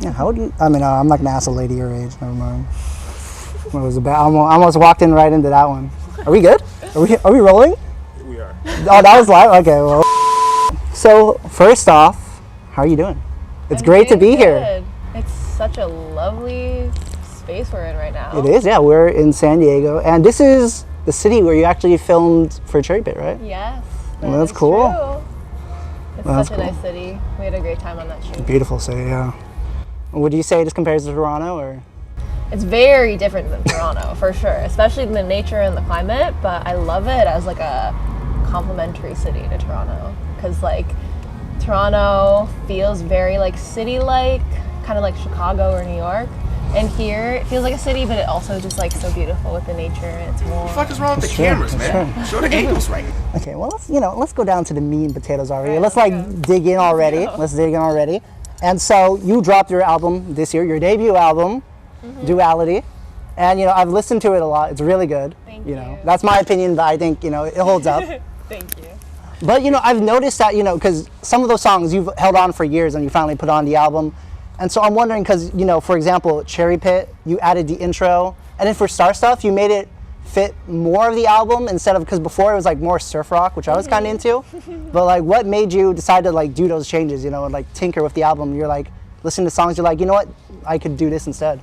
Yeah, how would you? I mean, I'm not gonna ask a lady your age. Never mind. What was about? I almost walked in right into that one. Are we good? Are we rolling? We are. Oh, that was live. Okay. Well. So first off, how are you doing? It's great to be here. It's such a lovely space we're in right now. It is. Yeah, we're in San Diego, and this is the city where you actually filmed for Cherry Pit, right? Yes. Well, that's cool. True. It's such a nice city. We had a great time on that shoot. Beautiful city, yeah. Would you say this compares to Toronto, or? It's very different than Toronto, for sure, especially in the nature and the climate, but I love it as like a complementary city to Toronto, because like Toronto feels very like city-like, kind of like Chicago or New York, and here it feels like a city, but it also just like so beautiful with the nature, and it's more. What the fuck is wrong with the cameras, man? Show the angles right. Okay, well let's go down to the meat and potatoes already. Let's dig in already. Let's dig in already. And so you dropped your album this year, your debut album, Duality, and I've listened to it a lot. It's really good. Thank you. That's my opinion, but I think it holds up. Thank you. But I've noticed that because some of those songs you've held on for years and you finally put on the album, and so I'm wondering because for example, Cherry Pit, you added the intro, and then for Star Stuff, you made it fit more of the album instead of, because before it was like more surf rock, which I was kind of into. But like, what made you decide to like do those changes? And like tinker with the album. You're like listening to songs. You're like, you know what? I could do this instead.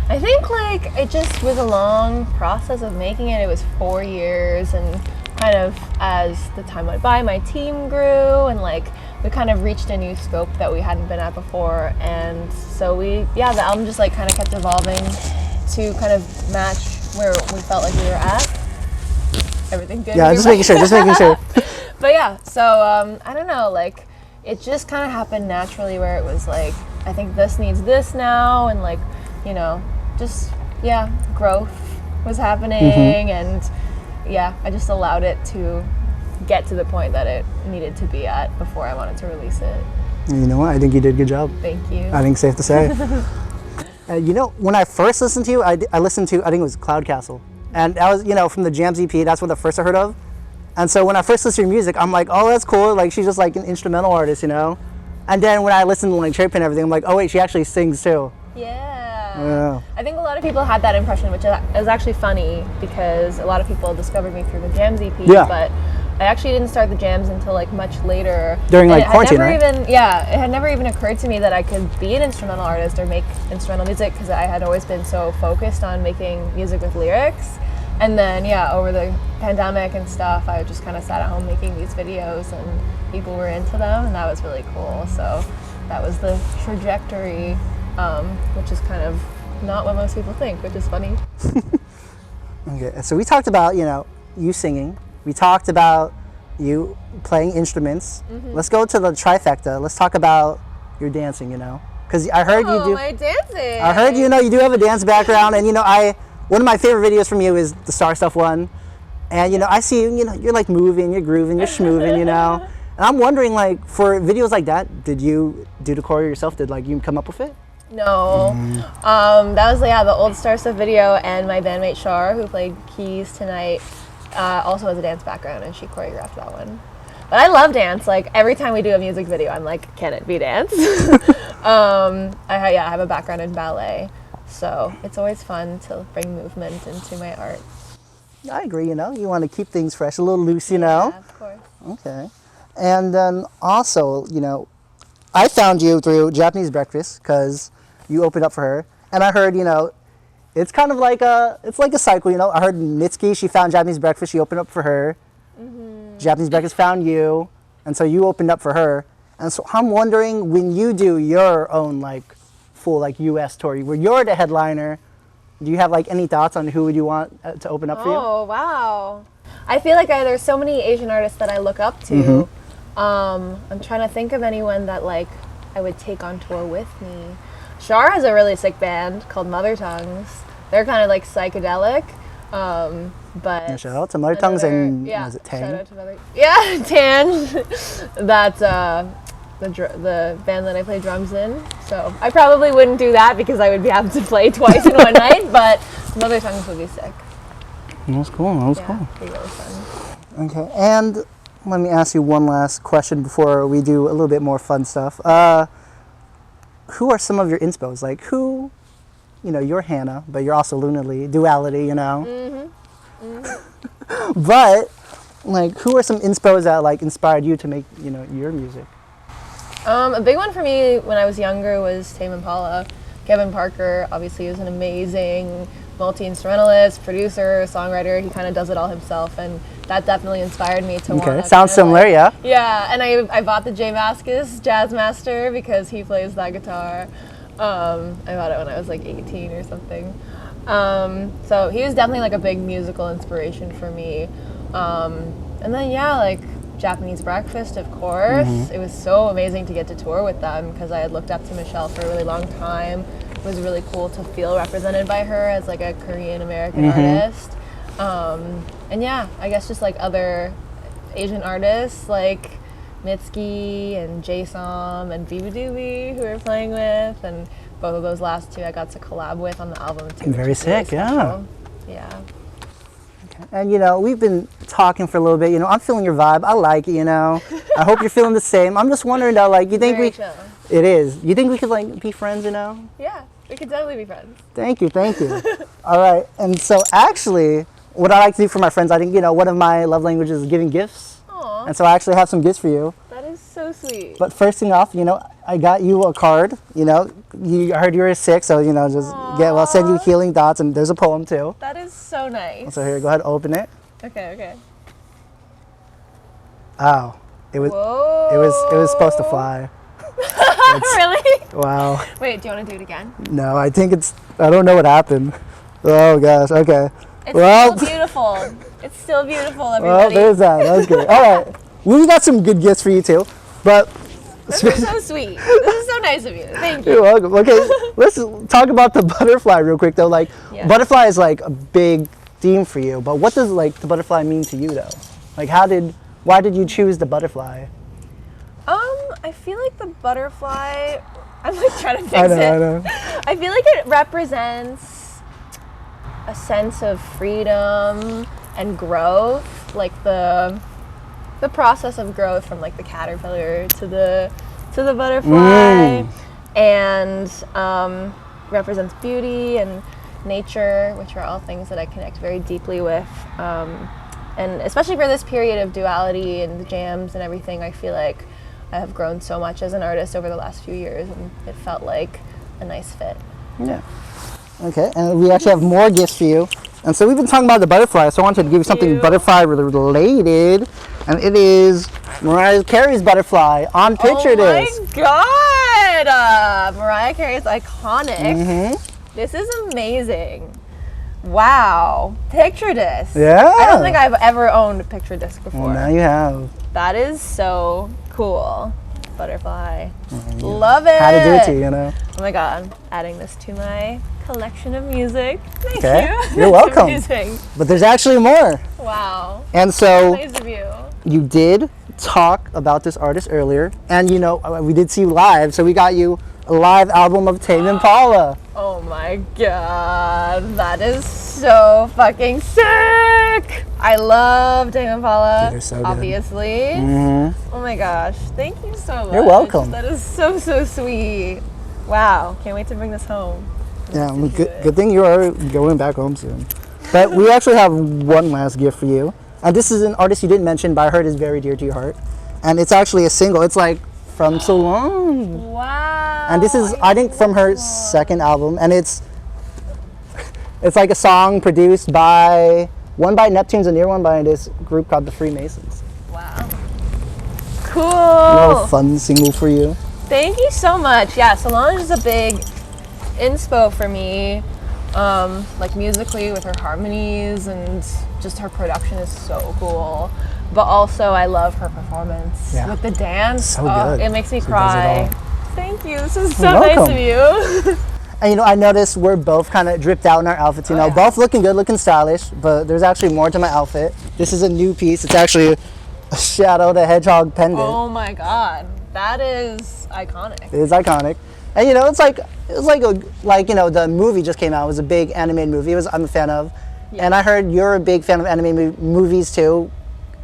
I think like it just was a long process of making it. It was 4 years, and kind of as the time went by, my team grew, and like we kind of reached a new scope that we hadn't been at before, and so the album just like kind of kept evolving to kind of match where we felt like we were at. Everything good? Yeah, just making sure. But yeah, so I don't know, like it just kind of happened naturally where it was like, I think this needs this now, and like, growth was happening, and I just allowed it to get to the point that it needed to be at before I wanted to release it. You know what? I think you did a good job. Thank you. I think it's safe to say. When I first listened to you, I listened to, I think it was Cloud Castle. And that was, from the Jams EP, that's what the first I heard of. And so when I first listened to your music, I'm like, oh, that's cool. Like, she's just like an instrumental artist, And then when I listened to like Cherry Pit and everything, I'm like, oh wait, she actually sings too. Yeah. I think a lot of people had that impression, which is actually funny because a lot of people discovered me through the Jams EP, but I actually didn't start the Jams until like much later. During like quarantine, right? It had never even occurred to me that I could be an instrumental artist or make instrumental music, because I had always been so focused on making music with lyrics. And then, over the pandemic and stuff, I just kind of sat at home making these videos, and people were into them, and that was really cool. So that was the trajectory, which is kind of not what most people think, which is funny. Okay, so we talked about, you singing. We talked about you playing instruments. Let's go to the trifecta. Let's talk about your dancing, Because I heard you do. My dancing. I heard, you do have a dance background, and, one of my favorite videos from you is the Star Stuff one. And, I see you, you're like moving, you're grooving, you're schmooving, And I'm wondering, like, for videos like that, did you do the choreo yourself? Did, like, you come up with it? No. That was, the old Star Stuff video, and my bandmate Shar, who played keys tonight, also has a dance background, and she choreographed that one. But I love dance. Like, every time we do a music video, I'm like, can it be dance? I have a background in ballet. So it's always fun to bring movement into my art. I agree, you want to keep things fresh, a little loose, Yeah, of course. Okay. And then also, I found you through Japanese Breakfast because you opened up for her. And I heard, it's kind of like a cycle, I heard Mitsuki, she found Japanese Breakfast, she opened up for her. Japanese Breakfast found you, and so you opened up for her. And so I'm wondering, when you do your own, like, full like U.S. tour, where you're the headliner, do you have like any thoughts on who would you want to open up for you? Oh wow! I feel like there's so many Asian artists that I look up to. I'm trying to think of anyone that like I would take on tour with me. Shar has a really sick band called Mother Tongues. They're kind of like psychedelic, but shout out to Mother Tongues and was it Tame? Shout out to Tan. That's the band that I play drums in. So I probably wouldn't do that because I would be having to play twice in one night, but Mother Tongues would be sick. That was cool. Cool. It'd be really fun. Okay, and let me ask you one last question before we do a little bit more fun stuff. who are some of your inspos? Like who, you're Hannah, but you're also Lunarly, duality, But like, who are some inspos that like inspired you to make, your music? A big one for me when I was younger was Tame Impala. Kevin Parker obviously is an amazing multi-instrumentalist, producer, songwriter. He kind of does it all himself, and that definitely inspired me to want to. Sounds similar, yeah. Yeah, and I bought the J Mascis Jazz Master because he plays that guitar. I bought it when I was like 18 or something. So he was definitely like a big musical inspiration for me. And then like Japanese Breakfast, of course. It was so amazing to get to tour with them because I had looked up to Michelle for a really long time. It was really cool to feel represented by her as like a Korean American artist. And I guess just like other Asian artists like Mitski and Jason and Biba Doobie who we were playing with, and both of those last two I got to collab with on the album too. Very sick, yeah. Yeah. And we've been talking for a little bit. I'm feeling your vibe. I like it. I hope you're feeling the same. I'm just wondering though, like, you think Very chill. It is. You think we could like be friends? Yeah, we could definitely be friends. Thank you. All right. And so actually, what I like to do for my friends, I think one of my love languages is giving gifts. Aww. And so I actually have some gifts for you. That is so sweet. But first thing off, I got you a card. I heard you were sick, so just I'll send you healing thoughts, and there's a poem too. That is so nice. So here, go ahead, open it. Okay. Oh, it was supposed to fly. Really? Wow. Wait, do you want to do it again? No, I don't know what happened. Oh gosh. Okay. It's still beautiful. It's still beautiful, everybody. Well, there's that. That was great. All right. We got some good gifts for you too, but. This is so sweet. This is so nice of you. Thank you. You're welcome. Okay, let's talk about the butterfly real quick though. Like, butterfly is like a big theme for you, but what does like the butterfly mean to you though? Like, why did you choose the butterfly? I feel like the butterfly. I'm like trying to fix I it. know. I feel like it represents a sense of freedom and growth, like the process of growth from like the caterpillar to the butterfly, and represents beauty and nature, which are all things that I connect very deeply with. And especially for this period of duality and the jams and everything, I feel like I have grown so much as an artist over the last few years, and it felt like a nice fit. Yeah. Okay, and we actually have more gifts for you. And so we've been talking about the butterfly, so I wanted to give you something butterfly related, and it is Mariah Carey's butterfly on Picture This. Oh my God! Mariah Carey is iconic. This is amazing. Wow. Picture Disc. Yeah. I don't think I've ever owned a Picture Disc before. Well, now you have. That is so cool. Butterfly. Love it. How to do it to you, Oh my God. Adding this to my collection of music. Thank you. You're welcome. Amazing. But there's actually more. Wow. And so Nice of you. you did talk about this artist earlier, and we did see you live, so we got you a live album of Tame Impala. Oh my God, that is so fucking sick! I love Tame Impala, They're so good. obviously. Oh my gosh, thank you so much. You're welcome. That is so sweet. Wow, can't wait to bring this home. Yeah, good thing you are going back home soon. But we actually have one last gift for you. And this is an artist you didn't mention, but I heard is very dear to your heart. And it's actually a single. It's like from Solange. Wow. And this is, I think, from her second album. And it's like a song produced by, one by Neptune's and the other one by this group called the Freemasons. Wow. Cool. Another fun single for you. Thank you so much. Yeah, Solange is a big inspo for me, like musically with her harmonies, and just her production is so cool. But also I love her performance with the dance. So good. It makes me She cry. does it all. Thank you. This is so You're nice welcome. of you. And I noticed we're both kind of dripped out in our outfits, both looking good, looking stylish, but there's actually more to my outfit. This is a new piece. It's actually a Shadow the Hedgehog pendant. Oh my God. That is iconic. It is iconic. And the movie just came out. It was a big animated movie. I'm a fan of. Yeah. And I heard you're a big fan of animated movies too,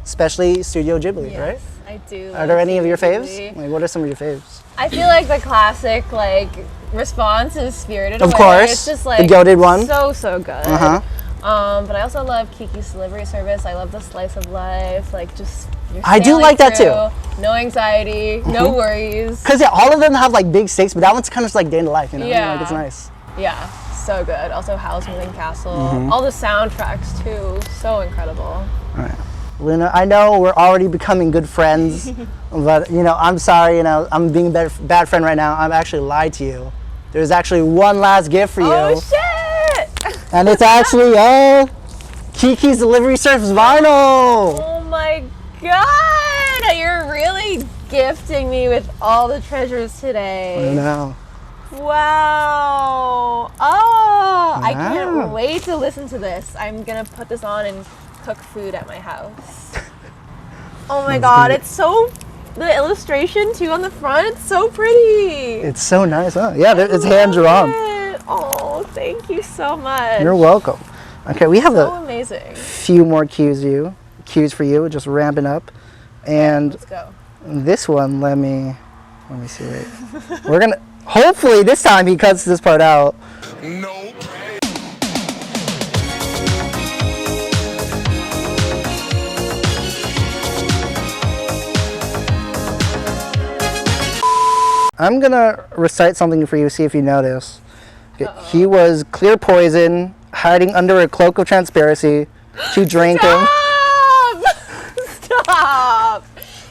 especially Studio Ghibli, right? I do. Are there any of your Studio faves? Ghibli. Like, what are some of your faves? I feel like the classic like response is Spirited Of Away. course, It's just the like goated one. so good. Uh-huh. But I also love Kiki's Delivery Service. I love the slice of life. Like just you're I do sailing like that through, no anxiety, no worries. Because yeah, all of them have like big stakes, but that one's kind of just like day in the life, you know? Yeah. Like, it's nice. Yeah, so good. Also Howl's Moving Castle. Mm-hmm. All the soundtracks too, so incredible. All right. Luna, I know we're already becoming good friends, but you know, I'm sorry, you know, I'm being a bad friend right now. I'm actually lied to you. There's actually one last gift for you. Oh shit! And it's actually Kiki's Delivery Service vinyl. Oh my god! You're really gifting me with all the treasures I today. know. Wow! Oh, I Wow. can't wait to listen to this. I'm gonna put this on and cook food at my house. Oh my god, great. it's so. The illustration too on the front, it's so pretty. It's so nice, huh? Yeah, it's I hand love drawn. it. Oh, thank you so much. You're welcome. Okay, we have So a amazing. few more cues for you, just ramping up. And Let's go. this one, let me see, wait. We're gonna, hopefully this time he cuts this part out. Nope. I'm gonna recite something for you, see if you notice. Okay, he was clear poison, hiding under a cloak of transparency, to drinking. Stop! Stop!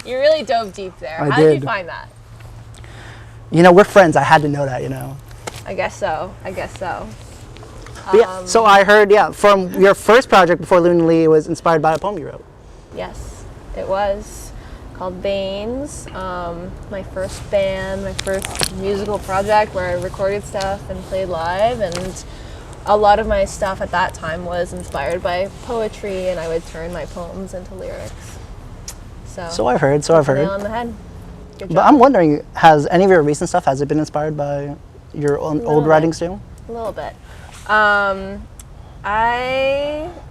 You really dove deep there. I How did did. you find that? You know, we're friends, I had to know that, you know. I guess so. I guess so. But yeah, so I heard, from your first project before Luna Lee, it was inspired by a poem you wrote. Yes, it was called Veins. My first band, my first musical project where I recorded stuff and played live, and a lot of my stuff at that time was inspired by poetry, and I would turn my poems into lyrics. So I've heard, so I've nail heard. on the head. Good But job. I'm wondering, has any of your recent stuff, has it been inspired by your old little writings bit. too? A little bit. I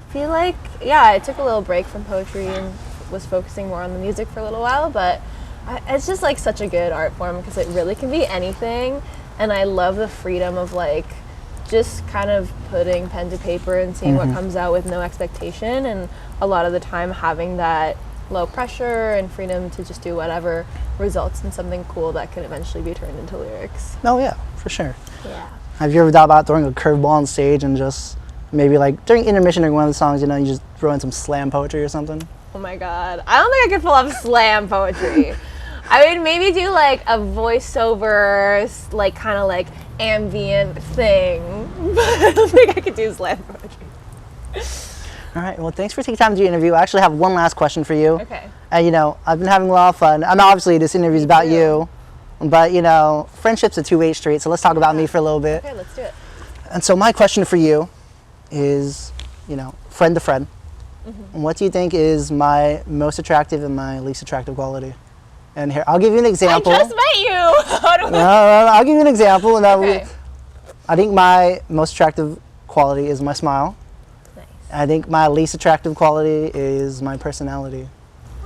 feel like, I took a little break from poetry and was focusing more on the music for a little while, but it's just like such a good art form because it really can be anything, and I love the freedom of like just kind of putting pen to paper and seeing what comes out with no expectation, and a lot of the time having that low pressure and freedom to just do whatever results in something cool that can eventually be turned into lyrics. Oh yeah, for sure. Yeah. Have you ever thought about throwing a curveball on stage and just maybe like during intermission during one of the songs, you know, you just throw in some slam poetry or something? Oh my god. I don't think I could pull off slam poetry. I would maybe do like a voiceover, like kind of like ambient thing. But I don't think I could do slam poetry. All right, well, thanks for taking time to do the interview. I actually have one last question for you. Okay. And you know, I've been having a lot of fun. And obviously this interview is about too. you, but you know, friendship's a two-way street, so let's talk about me for a little bit. Okay, let's do it. And so my question for you is, you know, friend to friend, what do you think is my most attractive and my least attractive quality? And here, I'll give you an example. I just met you. How do No, I- no, I'll give you an example. And Okay. I think my most attractive quality is my smile. Nice. I think my least attractive quality is my personality.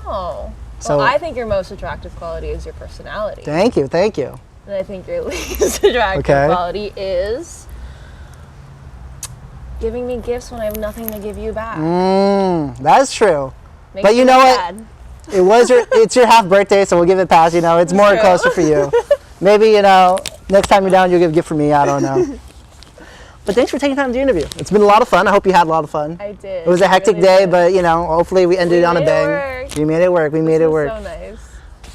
Oh. So- Well, I think your most attractive quality is your personality. Thank you, thank you. And I think your least attractive Okay. quality is giving me gifts when I have nothing to give you back. That's true. Makes But me you know what? sad. It's your half birthday, so we'll give it past. You know, it's more true. closer for you. Maybe you know, next time you're down, you'll give a gift for me. I don't know. But thanks for taking time to do the interview. It's been a lot of fun. I hope you had a lot of fun. I did. It was a I hectic really day, did. but you know, hopefully we ended We it on a made it bang. work. We made it work. We made This it was work. so nice.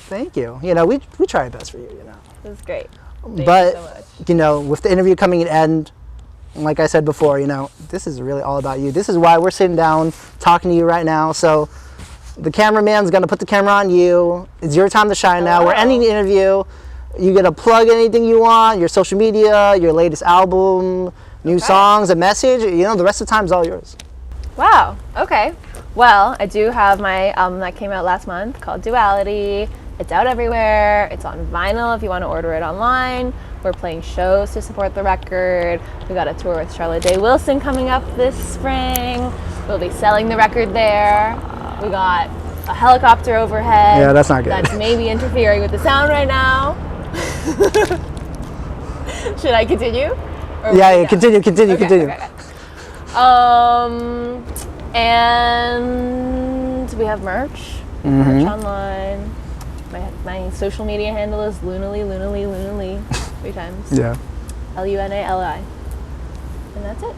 Thank you. You know, we try our best for you. You know. It was great. Thank But you so much. you know, with the interview coming to an end, like I said before, you know, this is really all about you. This is why we're sitting down talking to you right now. So the cameraman's gonna put the camera on you. It's your time to shine now. We're Hello. ending the interview. You get to plug anything you want, your social media, your latest album, new songs, a message. You know, the rest of the time's all yours. Wow. Okay. Well, I do have my album that came out last month called Duality. It's out everywhere. It's on vinyl if you want to order it online. We're playing shows to support the record. We got a tour with Charlotte Day Wilson coming up this spring. We'll be selling the record there. We got a helicopter overhead. Yeah, that's not good. That's maybe interfering with the sound right now. Should I continue? Yeah, continue. Okay. And we have merch. Merch online. My social media handle is Lunally 3 times. Yeah. Lunali. And that's it.